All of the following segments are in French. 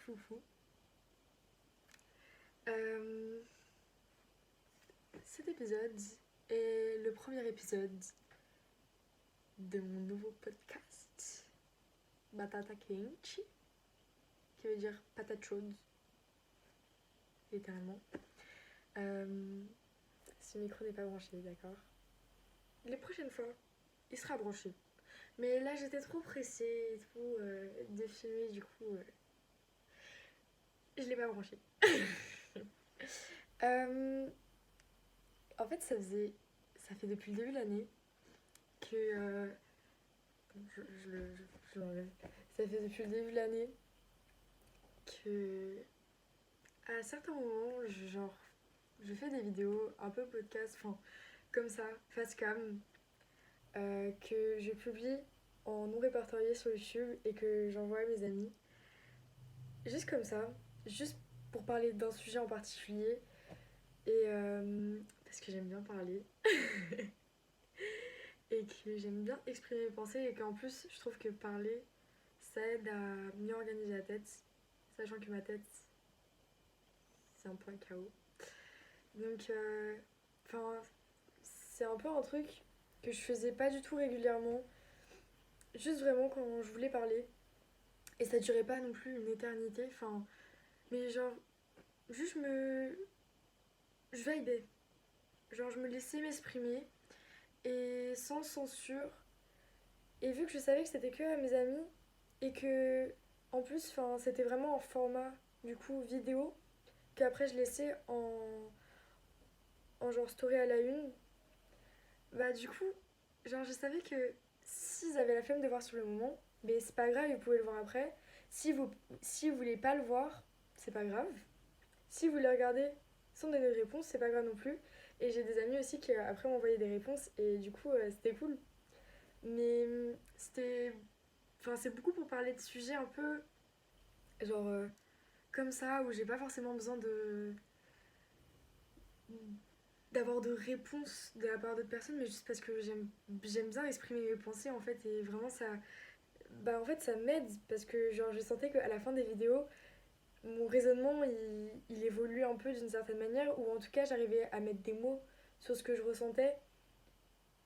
foufou. Euh, Cet épisode est le premier épisode de mon nouveau podcast, Batata Quente, qui veut dire patate chaude, littéralement. Ce micro n'est pas branché, d'accord. Les prochaines fois, il sera branché. Mais là, j'étais trop pressée et tout de filmer, du coup, je l'ai pas branché. Euh, En fait, ça fait depuis le début de l'année que je l'enlève. Ça fait depuis le début de l'année que à certains moments, je fais des vidéos un peu podcast, enfin comme ça, face cam, que je publie en non répertorié sur YouTube et que j'envoie à mes amis. Juste comme ça, juste pour parler d'un sujet en particulier et parce que j'aime bien parler. Et que j'aime bien exprimer mes pensées et qu'en plus je trouve que parler ça aide à mieux organiser la tête, sachant que ma tête c'est un peu un chaos. Donc enfin c'est un peu un truc que je faisais pas du tout régulièrement, juste vraiment quand je voulais parler et ça durait pas non plus une éternité, enfin mais genre juste je vibais, genre je me laissais m'exprimer et sans censure. Et vu que je savais que c'était que à mes amis et que en plus c'était vraiment en format du coup vidéo qu'après je laissais en genre story à la une, bah du coup genre je savais que s'ils avaient la flemme de voir sur le moment, mais c'est pas grave, ils pouvaient le voir après. Si vous voulez pas le voir, c'est pas grave. Si vous voulez regarder sans donner de réponse, c'est pas grave non plus. Et j'ai des amis aussi qui après m'envoyaient des réponses et du coup c'était cool. Mais c'était enfin, c'est beaucoup pour parler de sujets un peu genre comme ça où j'ai pas forcément besoin de d'avoir de réponses de la part d'autres personnes, mais juste parce que j'aime bien exprimer mes pensées en fait et vraiment ça bah en fait ça m'aide parce que genre je sentais qu'à la fin des vidéos mon raisonnement il évolue un peu d'une certaine manière ou en tout cas j'arrivais à mettre des mots sur ce que je ressentais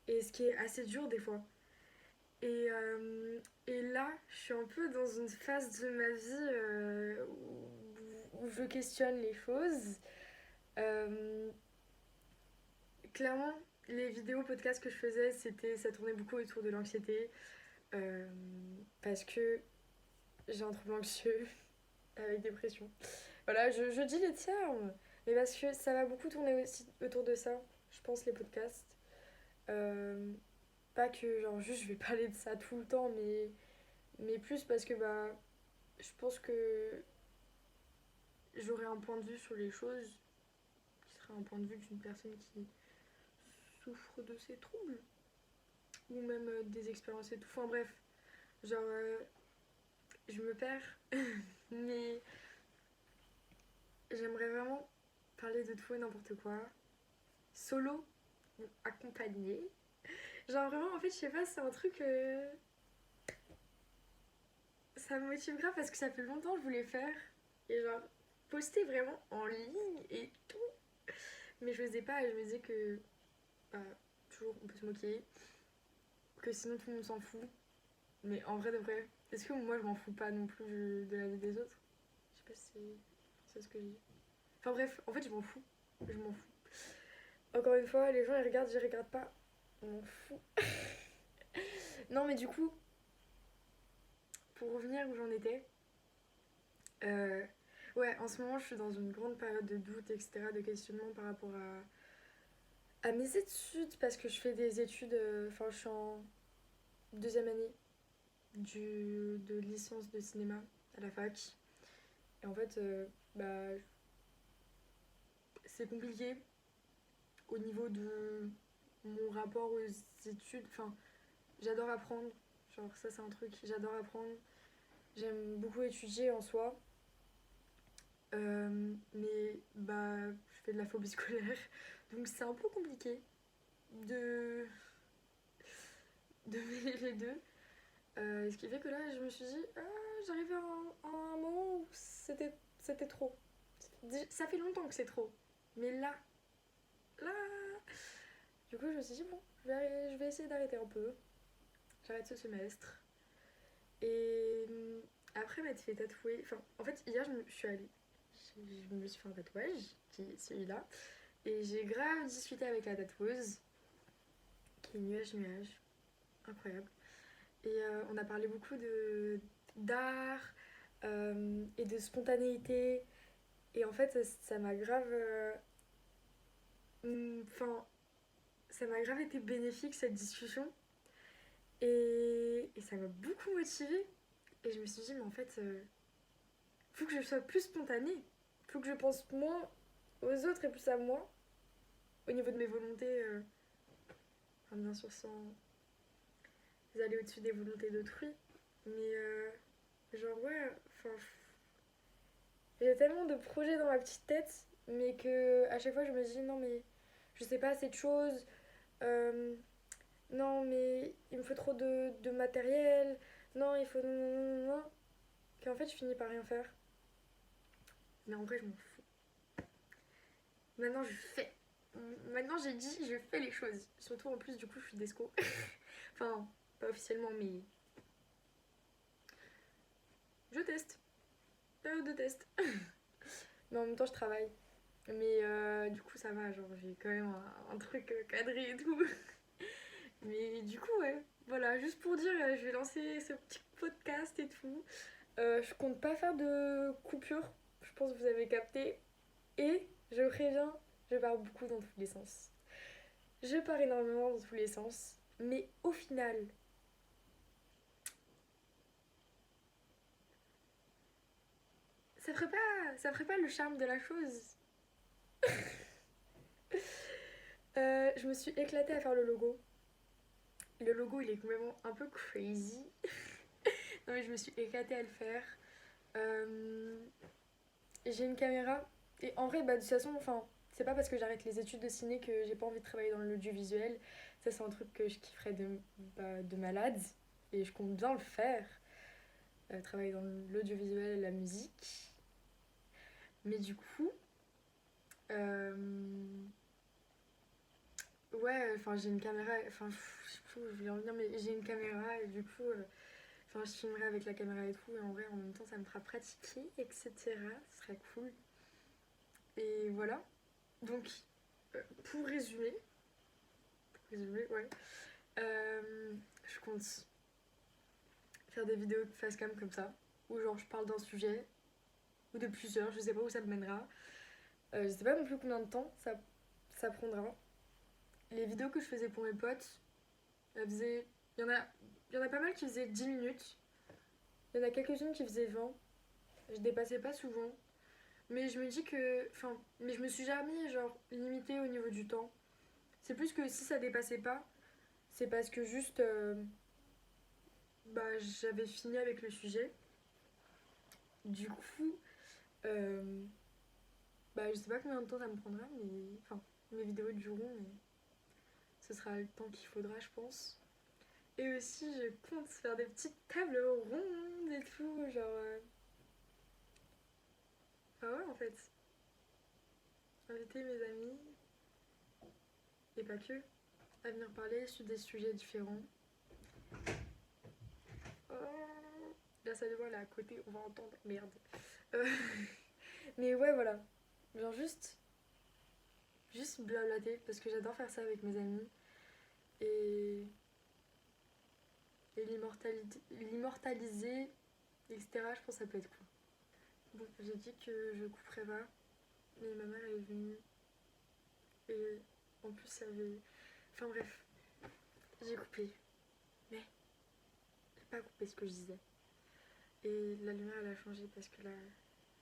et ce qui est assez dur des fois. Et, euh, et là, je suis un peu dans une phase de ma vie où je questionne les choses. Euh, Clairement, les vidéos podcasts que je faisais, ça tournait beaucoup autour de l'anxiété. euh, Parce que j'ai un trouble anxieux avec dépression. Voilà, je dis les termes, mais parce que ça va beaucoup tourner aussi autour de ça, je pense, les podcasts. Euh, Pas que genre juste je vais parler de ça tout le temps, mais plus parce que bah je pense que j'aurais un point de vue sur les choses qui serait un point de vue d'une personne qui souffre de ces troubles ou même des expériences et tout. Enfin bref, genre je me perds, mais j'aimerais vraiment parler de tout et n'importe quoi, solo ou accompagné. Genre vraiment en fait je sais pas, c'est un truc ça me motive grave parce que ça fait longtemps que je voulais faire et genre poster vraiment en ligne et tout. Mais je faisais pas et je me disais que bah, toujours on peut se moquer, que sinon tout le monde s'en fout. Mais en vrai de vrai, est-ce que moi je m'en fous pas non plus de la vie des autres? Je sais pas si c'est ce que je dis. Enfin bref, en fait je m'en fous. Je m'en fous. Encore une fois, les gens ils regardent, j'y regarde pas. On m'en fout. Non mais du coup, pour revenir où j'en étais, euh, ouais, en ce moment je suis dans une grande période de doute, etc., de questionnement par rapport à mes études, parce que je fais des études, enfin je suis en deuxième année de licence de cinéma à la fac. Et en fait, bah, c'est compliqué au niveau de mon rapport aux études. Enfin, j'adore apprendre. Genre, ça, c'est un truc, j'adore apprendre. J'aime beaucoup étudier en soi. Mais bah, je fais de la phobie scolaire. Donc, c'est un peu compliqué de, de mêler les deux. Ce qui fait que là, je me suis dit, j'arrivais à un moment où c'était trop. Ça fait longtemps que c'est trop. Mais là, du coup, je me suis dit, bon, je vais essayer d'arrêter un peu. J'arrête ce semestre. Et après m'être fait tatouer, enfin, en fait, hier, je suis allée. Je me suis fait un tatouage, qui est celui-là. Et j'ai grave discuté avec la tatoueuse, qui est nuage, incroyable. Et on a parlé beaucoup d'art et de spontanéité. Et en fait, ça m'a grave. Enfin, ça m'a grave été bénéfique cette discussion. Et ça m'a beaucoup motivée. Et je me suis dit, mais en fait, faut que je sois plus spontanée. Faut que je pense moins aux autres et plus à moi. Au niveau de mes volontés, enfin, bien sûr, sans aller au-dessus des volontés d'autrui. Mais genre, ouais, enfin, j'ai tellement de projets dans ma petite tête, mais que à chaque fois je me dis non, mais je sais pas assez de choses, euh, non, mais il me faut trop de matériel, non, il faut. Non, non, non, non, qu'en fait je finis par rien faire. Mais en vrai, je m'en fous. Maintenant, je fais. Maintenant, j'ai dit, je fais les choses. Surtout en plus, du coup, je suis desco. Enfin, pas officiellement, mais je teste. Période de test. Mais en même temps, je travaille. Mais du coup, ça va, genre, j'ai quand même un truc cadré et tout. Mais du coup, ouais, voilà, juste pour dire, je vais lancer ce petit podcast et tout. Je compte pas faire de coupure, je pense que vous avez capté. Et je préviens, je pars beaucoup dans tous les sens. Je pars énormément dans tous les sens. Mais au final, ça ferait pas le charme de la chose. Je me suis éclatée à faire le logo. Le logo, il est complètement un peu crazy. Non, mais je me suis éclatée à le faire. Euh, j'ai une caméra. Et en vrai, bah, de toute façon, enfin, c'est pas parce que j'arrête les études de ciné que j'ai pas envie de travailler dans l'audiovisuel. Ça, c'est un truc que je kifferais de malade. Et je compte bien le faire. Travailler dans l'audiovisuel et la musique. Mais du coup, euh, ouais, enfin, j'ai une caméra. Enfin, je sais plus où je voulais en venir, mais j'ai une caméra et du coup, enfin, je filmerai avec la caméra et tout. Et en vrai, en même temps, ça me fera pratiquer, etc. Ce serait cool. Et voilà. Donc, pour résumer, ouais. Je compte faire des vidéos face cam comme ça, où genre je parle d'un sujet, ou de plusieurs, je sais pas où ça me mènera. Je sais pas non plus combien de temps ça prendra. Les vidéos que je faisais pour mes potes, elles faisaient. Il y en a pas mal qui faisaient 10 minutes. Il y en a quelques-unes qui faisaient 20. Je dépassais pas souvent. Mais je me dis que. Enfin, mais je me suis jamais genre limitée au niveau du temps. C'est plus que si ça dépassait pas, c'est parce que juste. Bah, j'avais fini avec le sujet. Du coup, euh, bah, je sais pas combien de temps ça me prendra, mais. Enfin, mes vidéos dureront, mais ce sera le temps qu'il faudra, je pense. Et aussi, je compte faire des petites tables rondes et tout, genre. Ah ouais, en fait. Inviter mes amis, et pas que, à venir parler sur des sujets différents. Oh, la salle de bain là à côté, on va entendre. Merde. Euh, mais ouais, voilà. Genre juste blablater, parce que j'adore faire ça avec mes amis. Et, et l'immortaliser, etc. Je pense que ça peut être cool. Bon, j'ai dit que je couperais pas, mais ma mère est venue. Et en plus, ça avait. Enfin bref, j'ai coupé. Mais j'ai pas coupé ce que je disais. Et la lumière, elle a changé parce que là.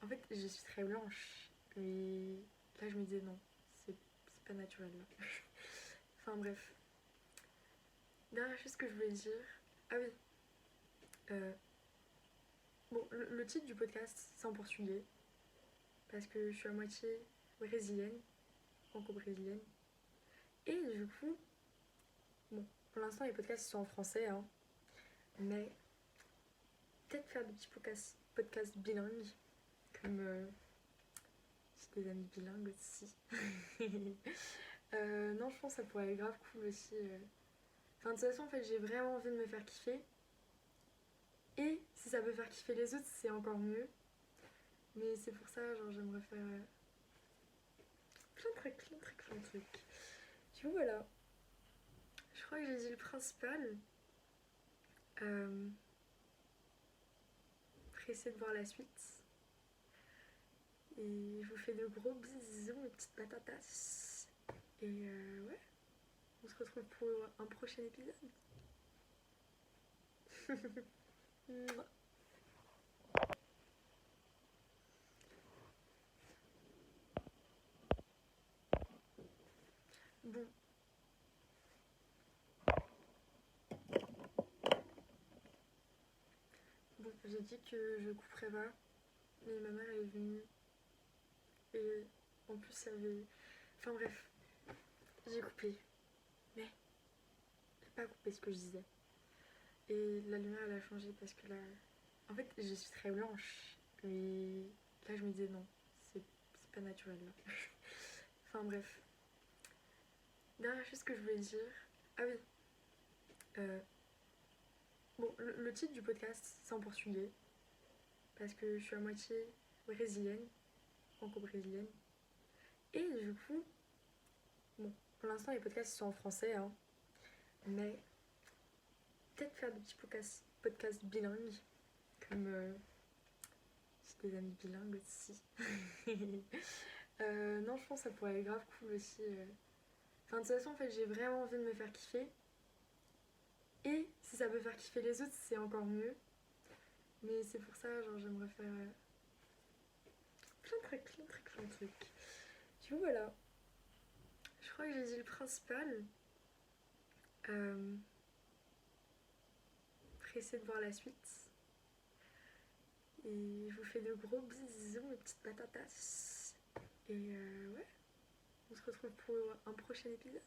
En fait, je suis très blanche. Mais là, je me disais non, c'est pas naturel là. Enfin bref. Dernière chose que je voulais dire. Ah oui. Euh, bon, le titre du podcast, c'est en portugais. Parce que je suis à moitié brésilienne, franco-brésilienne. Et du coup, bon, pour l'instant, les podcasts ils sont en français. Hein. Mais peut-être faire des petits podcasts bilingues, comme j'ai des amis bilingues aussi. Non, je pense que ça pourrait être grave cool aussi. Enfin, de toute façon, en fait, j'ai vraiment envie de me faire kiffer. Et si ça peut faire kiffer les autres, c'est encore mieux. Mais c'est pour ça, genre, j'aimerais faire plein de trucs, plein de trucs, plein de trucs. Du coup, voilà. Je crois que j'ai dit le principal. Pressée de voir la suite. Et je vous fais de gros bisous, mes petites patatas. Et ouais, on se retrouve pour un prochain épisode. Bon, j'ai dit que je couperais pas, mais ma mère est venue et en plus ça avait... Enfin bref, j'ai coupé, mais j'ai pas coupé ce que je disais. Et la lumière elle a changé parce que là... En fait je suis très blanche, mais là je me disais non, c'est pas naturel là. Enfin bref. Dernière chose que je voulais dire... Ah oui, bon, le titre du podcast, c'est en portugais, parce que je suis à moitié brésilienne, franco-brésilienne. Et du coup, bon, pour l'instant, les podcasts sont en français, hein, mais peut-être faire des petits podcasts bilingues, comme j'ai des amis bilingues aussi. Non, je pense que ça pourrait être grave cool aussi. Enfin, de toute façon, en fait, j'ai vraiment envie de me faire kiffer. Et si ça peut faire kiffer les autres, c'est encore mieux. Mais c'est pour ça, genre, j'aimerais faire plein de trucs, plein de trucs, plein de trucs. Du coup, voilà. Je crois que j'ai dit le principal. Pressée de voir la suite. Et je vous fais de gros bisous, mes petites patatas. Et ouais, on se retrouve pour un prochain épisode.